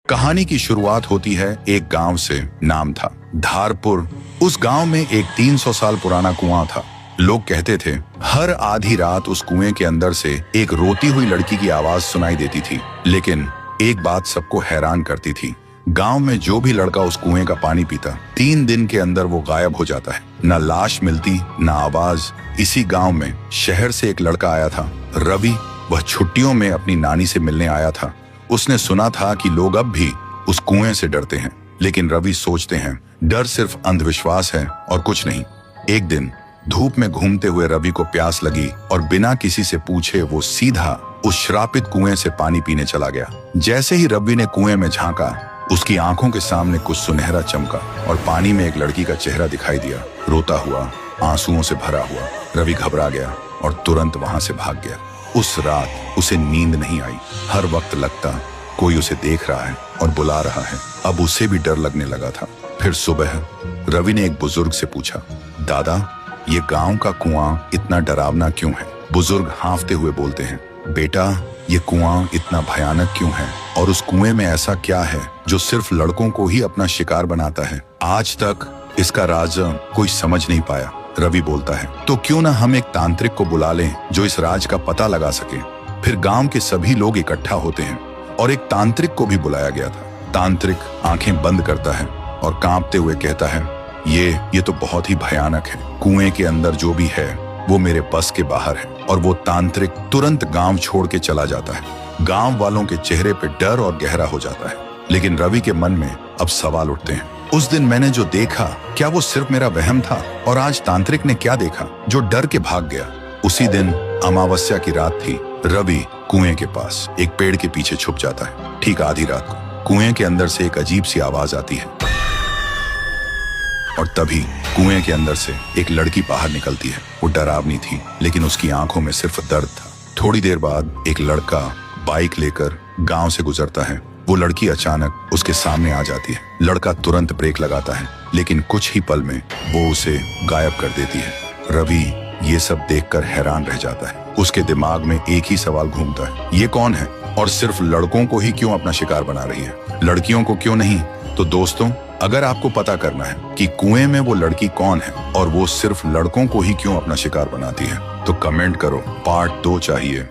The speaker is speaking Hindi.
कहानी की शुरुआत होती है एक गांव से। नाम था धारपुर। उस गांव में एक 300 साल पुराना कुआं था। लोग कहते थे हर आधी रात उस कुएं के अंदर से एक रोती हुई लड़की की आवाज सुनाई देती थी। लेकिन एक बात सबको हैरान करती थी, गांव में जो भी लड़का उस कुएं का पानी पीता 3 दिन के अंदर वो गायब हो जाता है। न लाश मिलती न आवाज। इसी गांव में शहर से एक लड़का आया था, रवि। वह छुट्टियों में अपनी नानी से मिलने आया था। उसने सुना था कि लोग अब भी उस कुएं से डरते हैं, लेकिन रवि सोचते हैं डर सिर्फ अंधविश्वास है और कुछ नहीं। एक दिन धूप में घूमते हुए रवि को प्यास लगी और बिना किसी से पूछे वो सीधा उस श्रापित कुएं से पानी पीने चला गया। जैसे ही रवि ने कुएं में झांका, उसकी आंखों के सामने कुछ सुनहरा चमका और पानी में एक लड़की का चेहरा दिखाई दिया, रोता हुआ, आंसुओं से भरा हुआ। रवि घबरा गया और तुरंत वहां से भाग गया। उस रात उसे नींद नहीं आई। हर वक्त लगता कोई उसे देख रहा है और बुला रहा है। अब उसे भी डर लगने लगा था। फिर सुबह रवि ने एक बुजुर्ग से पूछा, दादा, ये गांव का कुआं इतना डरावना क्यों है? बुजुर्ग हांफते हुए बोलते हैं, बेटा, ये कुआं इतना भयानक क्यों है और उस कुएं में ऐसा क्या है जो सिर्फ लड़कों को ही अपना शिकार बनाता है? आज तक इसका राज कोई समझ नहीं पाया। रवि बोलता है, तो क्यों ना हम एक तांत्रिक को बुला लें जो इस राज का पता लगा सके। फिर गांव के सभी लोग इकट्ठा होते हैं और एक तांत्रिक को भी बुलाया गया था। तांत्रिक आंखें बंद करता है और कांपते हुए कहता है, ये तो बहुत ही भयानक है। कुएं के अंदर जो भी है वो मेरे बस के बाहर है। और वो तांत्रिक तुरंत गांव छोड़ के चला जाता है। गांव वालों के चेहरे पे डर और गहरा हो जाता है। लेकिन रवि के मन में अब सवाल उठते हैं, उस दिन मैंने जो देखा, क्या वो सिर्फ मेरा वहम था? और आज तांत्रिक ने क्या देखा जो डर के भाग गया? उसी दिन अमावस्या की रात थी। रवि कुएं के पास एक पेड़ के पीछे छुप जाता है। ठीक आधी रात को कुएं के अंदर से एक अजीब सी आवाज आती है और तभी कुएं के अंदर से एक लड़की बाहर निकलती है। वो डरावनी थी, लेकिन उसकी आंखों में सिर्फ दर्द था। थोड़ी देर बाद एक लड़का बाइक लेकर गांव से गुजरता है। वो लड़की अचानक उसके सामने आ जाती है। लड़का तुरंत ब्रेक लगाता है, लेकिन कुछ ही पल में वो उसे गायब कर देती है। रवि ये सब देखकर हैरान रह जाता है। उसके दिमाग में एक ही सवाल घूमता है, ये कौन है और सिर्फ लड़कों को ही क्यों अपना शिकार बना रही है, लड़कियों को क्यों नहीं? तो दोस्तों, अगर आपको पता करना है कि कुएं में वो लड़की कौन है और वो सिर्फ लड़कों को ही क्यों अपना शिकार बनाती है, तो कमेंट करो, पार्ट 2 चाहिए।